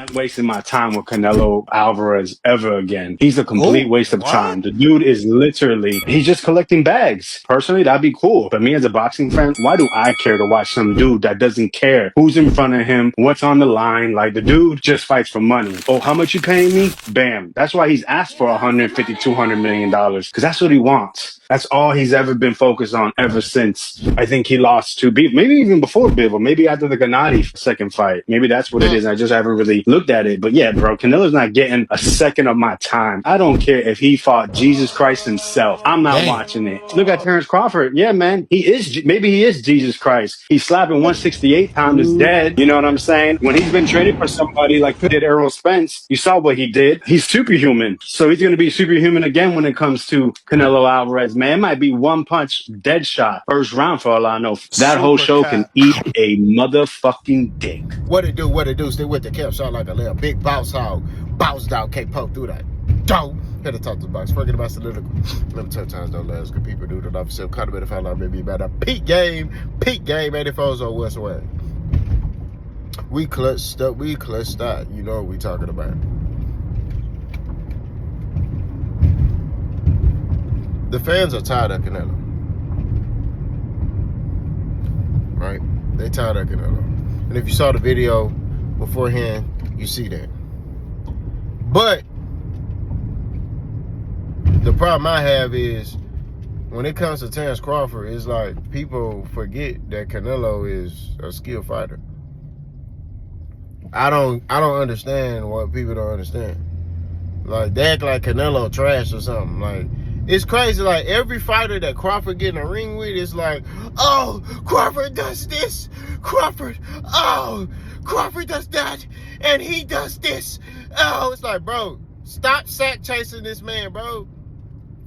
not wasting my time with Canelo Alvarez ever again. He's a complete Who? waste of What? time. The dude is literally, he's just collecting bags. Personally, that'd be cool. But me as a boxing fan, why do I care to watch some dude that doesn't care who's in front of him, what's on the line? Like the dude just fights for money. Oh, how much you paying me? Bam. That's why he's asked for 150, $200 million because that's what he wants. That's all he's ever been focused on ever since. I think he lost to Beef, maybe even before Beef, or maybe after the Gennady second fight. Maybe that's what it is. I just haven't really looked at it. But yeah, bro, Canelo's not getting a second of my time. I don't care if he fought Jesus Christ himself. I'm not Damn. watching it. Look at Terence Crawford. Yeah, man, maybe he is Jesus Christ. He's slapping 168 times is dead. You know what I'm saying? When he's been training for somebody like did Errol Spence, you saw what he did. He's superhuman. So he's going to be superhuman again when it comes to Canelo Alvarez. Man, it might be one punch dead shot first round for all I know. That whole Super show can cat. eat a motherfucking dick. What it do? What it do? Stay with the camp. Sound like a little big bounce hog. Bounce down. Can't poke through that. Don't. Here to talk to the box. Forget about political. Let me tell times don't last. Good people do that. I'm still kind of better find out maybe about a peak game. Peak game. 84's on West Way. We clutched up. We clutched out. You know what we talking about. The fans are tired of Canelo. Right? They tired of Canelo. And if you saw the video beforehand, you see that. But the problem I have is when it comes to Terence Crawford, it's like people forget that Canelo is a skilled fighter. I don't understand what people don't understand. Like they act like Canelo trash or something. Like it's crazy. Like every fighter that Crawford get in a ring with is like, oh, Crawford does this. Crawford does that, and he does this. Oh, it's like, bro, stop sack chasing this man, bro.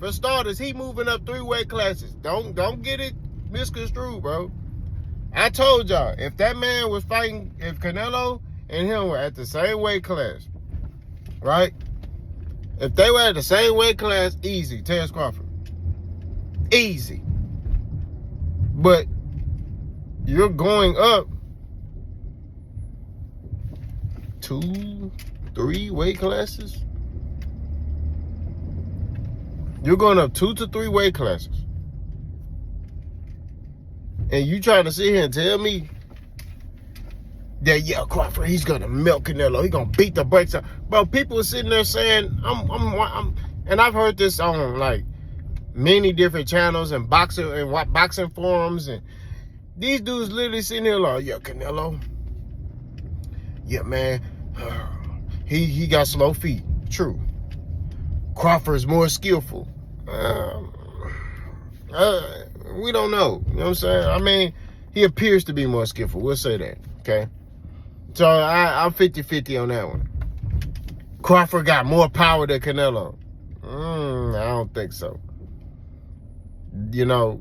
For starters, he moving up 3 weight classes. Don't get it misconstrued, bro. I told y'all, if that man was fighting, if Canelo and him were at the same weight class, right? If they were at the same weight class, easy, Terence Crawford. Easy. But you're going up 2, 3 weight classes. You're going up 2 to 3 weight classes. And you trying to sit here and tell me that, yeah, Crawford, he's going to milk Canelo. He's going to beat the brakes out. Bro, people are sitting there saying, I'm, and I've heard this on like many different channels and boxing forums. And these dudes literally sitting here like, yeah, Canelo. Yeah, man. He got slow feet. True. Crawford's more skillful. We don't know. You know what I'm saying? I mean, he appears to be more skillful. We'll say that. Okay? So I'm 50-50 on that one. Crawford got more power than Canelo. I don't think so. You know,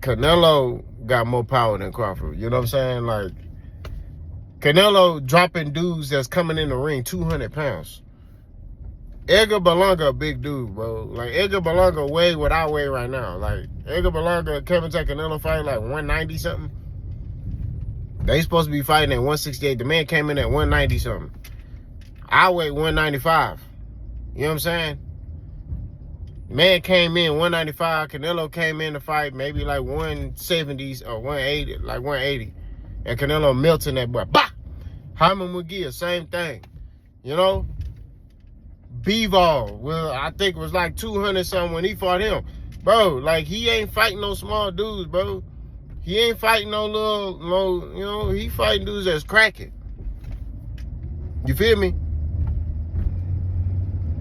Canelo got more power than Crawford. You know what I'm saying? Like, Canelo dropping dudes that's coming in the ring 200 pounds. Edgar Berlanga a big dude, bro. Like, Edgar Berlanga weigh what I weigh right now. Like, Edgar Berlanga, Kevin Canelo fight like 190 something. They supposed to be fighting at 168. The man came in at 190 something. I weigh 195. You know what I'm saying? Man came in 195. Canelo came in to fight maybe like 170s or 180, like 180. And Canelo melting that boy. Bah! Hyman McGee, same thing. You know? Bivol, well, I think it was like 200 something when he fought him. Bro, like, he ain't fighting no small dudes, bro. He ain't fighting no little, you know, he fighting dudes that's cracking. You feel me?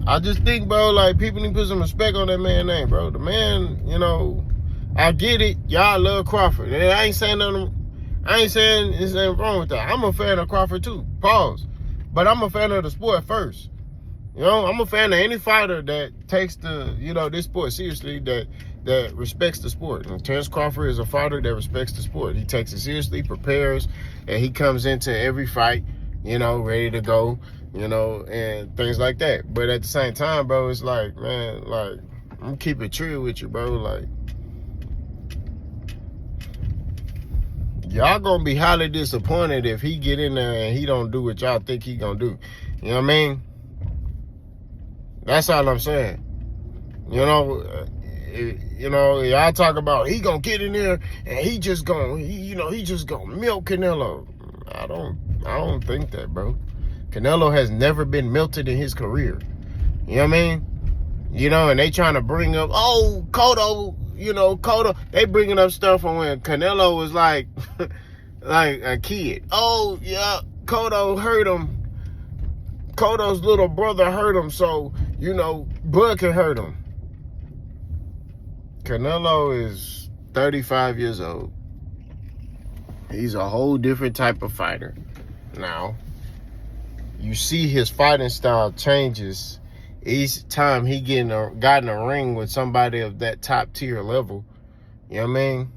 I just think, bro, like, people need to put some respect on that man's name, bro. The man, you know, I get it. Y'all love Crawford. And I ain't saying nothing. I ain't saying there's anything wrong with that. I'm a fan of Crawford, too. Pause. But I'm a fan of the sport first. You know, I'm a fan of any fighter that takes the, you know, this sport seriously, that respects the sport. And Terence Crawford is a fighter that respects the sport. He takes it seriously, prepares, and he comes into every fight, you know, ready to go, you know, and things like that. But at the same time, bro, it's like, man, like, I'm gonna keep it true with you, bro. Like, y'all gonna be highly disappointed if he get in there and he don't do what y'all think he gonna do. You know what I mean? That's all I'm saying. You know, y'all talk about he gonna get in there and he just gonna milk Canelo. I don't think that, bro. Canelo has never been melted in his career. You know what I mean? You know, and they trying to bring up, oh, Cotto, they bringing up stuff from when Canelo was like, like a kid. Oh, yeah, Cotto hurt him. Cotto's little brother hurt him, so, Bud can hurt him. Canelo is 35 years old. He's a whole different type of fighter. Now, you see his fighting style changes each time he got in a ring with somebody of that top tier level. You know what I mean?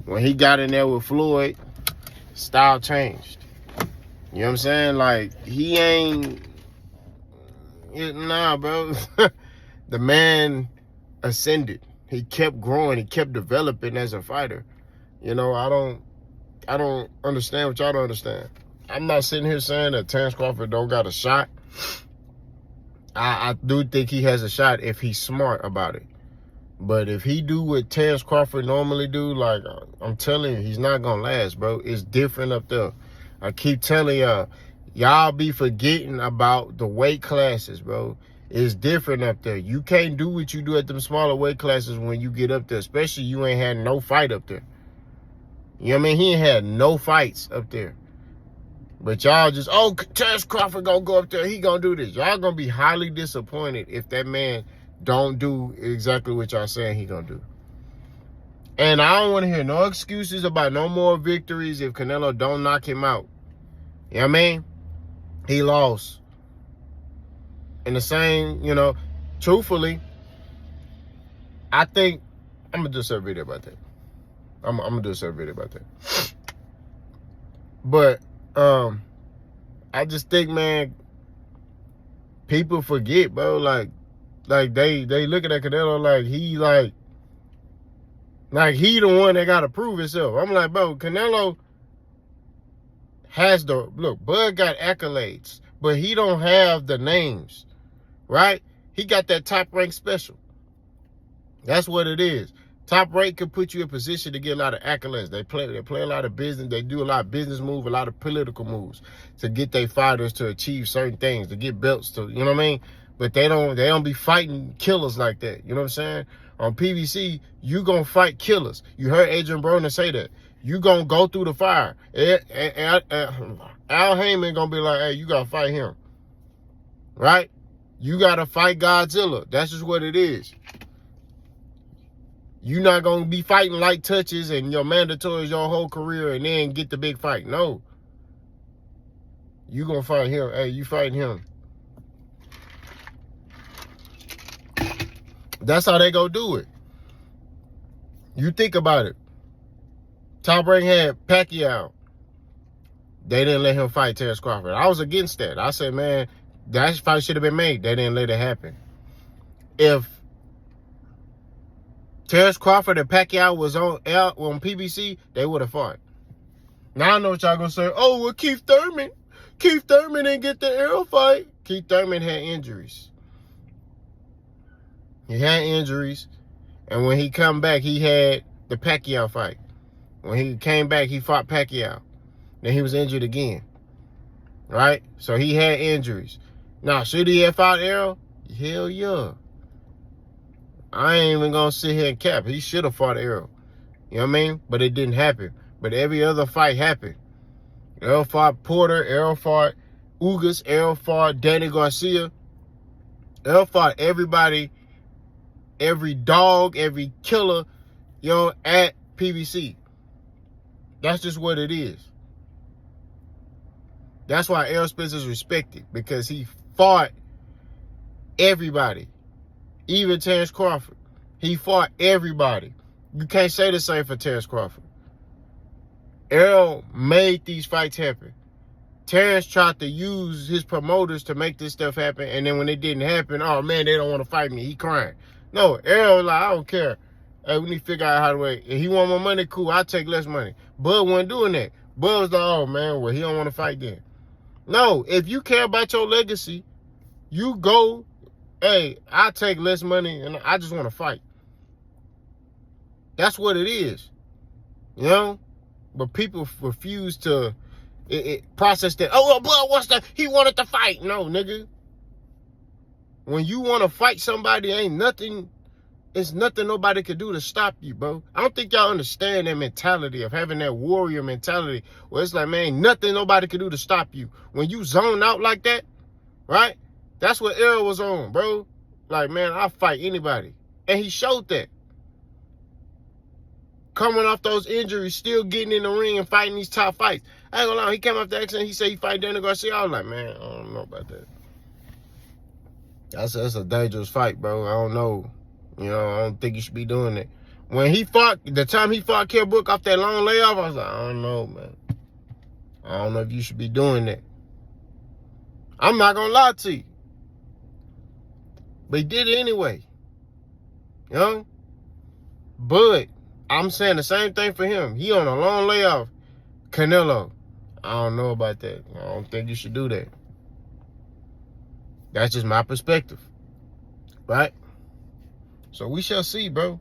When he got in there with Floyd, style changed. You know what I'm saying? Like, he ain't... Nah, bro. The man ascended. He kept growing. He kept developing as a fighter. I don't understand what y'all don't understand. I'm not sitting here saying that Terence Crawford don't got a shot. I do think he has a shot if he's smart about it. But if he do what Terence Crawford normally do, like, I'm telling you, he's not going to last, bro. It's different up there. I keep telling y'all be forgetting about the weight classes, bro. It's different up there. You can't do what you do at them smaller weight classes when you get up there, especially you ain't had no fight up there. You know what I mean? He ain't had no fights up there. But y'all just, oh, Terence Crawford gonna go up there, he gonna do this. Y'all gonna be highly disappointed if that man don't do exactly what y'all saying he gonna do. And I don't want to hear no excuses about no more victories if Canelo don't knock him out. You know what I mean? He lost. And the same, truthfully, I think, I'm gonna do a separate video about that. I'm gonna do a separate video about that. But, I just think, man, people forget, bro. Like they looking at Canelo like he the one that gotta prove himself. I'm like, bro, Canelo has Bud got accolades, but he don't have the names, right? He got that top rank special. That's what it is. Top rank can put you in position to get a lot of accolades. They play a lot of business. They do a lot of business moves, a lot of political moves to get their fighters to achieve certain things, to get belts, to, you know what I mean? But they don't be fighting killers like that. You know what I'm saying? On PBC, you gonna fight killers. You heard Adrian Broner say that. You gonna go through the fire. Al Heyman gonna be like, hey, you gotta fight him. Right? You gotta fight Godzilla. That's just what it is. You're not going to be fighting light touches and your mandatories your whole career and then get the big fight. No. You going to fight him. Hey, you fighting him. That's how they go do it. You think about it. Top rank had Pacquiao. They didn't let him fight Terence Crawford. I was against that. I said, man, that fight should have been made. They didn't let it happen. If Terence Crawford and Pacquiao was on PBC, they would have fought. Now I know what y'all gonna say. Oh, well, Keith Thurman didn't get the Errol fight. Keith Thurman had injuries. He had injuries, and when he come back, he had the Pacquiao fight. When he came back, he fought Pacquiao. Then he was injured again. Right? So he had injuries. Now, should he have fought Errol? Hell yeah. I ain't even gonna sit here and cap. He should have fought Errol. You know what I mean? But it didn't happen. But every other fight happened. Errol fought Porter. Errol fought Ugas. Errol fought Danny Garcia. Errol fought everybody, every dog, every killer, at PBC. That's just what it is. That's why Errol Spence is respected, because he fought everybody. Even Terence Crawford. He fought everybody. You can't say the same for Terence Crawford. Errol made these fights happen. Terence tried to use his promoters to make this stuff happen, and then when it didn't happen, oh man, they don't want to fight me. He crying. No, Errol like, I don't care. Hey, we need to figure out how to wait. If he want more money, cool, I'll take less money. Bud wasn't doing that. Bud was like, oh, man, well, he don't want to fight then. No, if you care about your legacy, you go, hey, I take less money and I just want to fight. That's what it is, you know? But people refuse to process that. Oh, well, Bud wants to, he wanted to fight. No, nigga. When you want to fight somebody, it's nothing nobody could do to stop you, bro. I don't think y'all understand that mentality of having that warrior mentality where it's like, man, nothing nobody could do to stop you. When you zone out like that, right? That's what Errol was on, bro. Like, man, I'll fight anybody. And he showed that. Coming off those injuries, still getting in the ring and fighting these top fights. I ain't gonna lie, he came off the accident, he said he fight Daniel Garcia. I was like, man, I don't know about that. That's a dangerous fight, bro. I don't know. You know, I don't think you should be doing it. When he fought, the time he fought Kell Brook off that long layoff, I was like, I don't know, man. I don't know if you should be doing that. I'm not gonna lie to you. But he did it anyway. You know? But I'm saying the same thing for him. He on a long layoff. Canelo, I don't know about that. I don't think you should do that. That's just my perspective. Right? So we shall see, bro.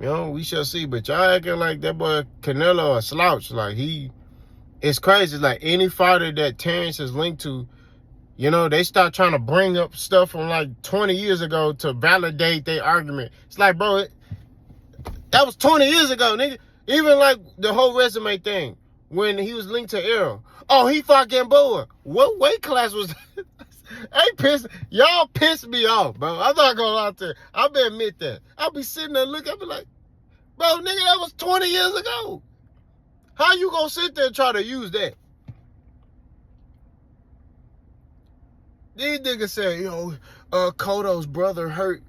You know, we shall see. But y'all acting like that boy Canelo a slouch. Like, it's crazy. Like, any fighter that Terence is linked to, you know, they start trying to bring up stuff from like 20 years ago to validate their argument. It's like, bro, that was 20 years ago, nigga. Even like the whole resume thing, when he was linked to Errol. Oh, he fought Gamboa. What weight class was that? Y'all pissed me off, bro. I'm not gonna lie to you. I'll be admit that. I'll be sitting there looking, I'll be like, bro, nigga, that was 20 years ago. How you gonna sit there and try to use that? These niggas say, yo, Cotto's brother hurt,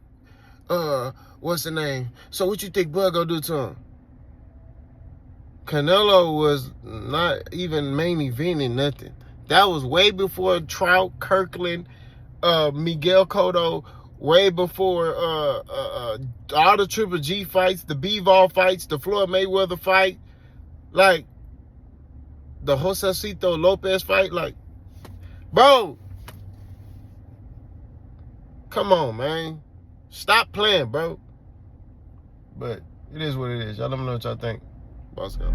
what's the name? So what you think Bud gonna do to him? Canelo was not even main eventing nothing. That was way before Trout, Kirkland, Miguel Cotto, way before all the Triple G fights, the Bivol fights, the Floyd Mayweather fight, like the Josecito Lopez fight. Like, bro, come on, man. Stop playing, bro. But it is what it is. Y'all let me know what y'all think. Boss go.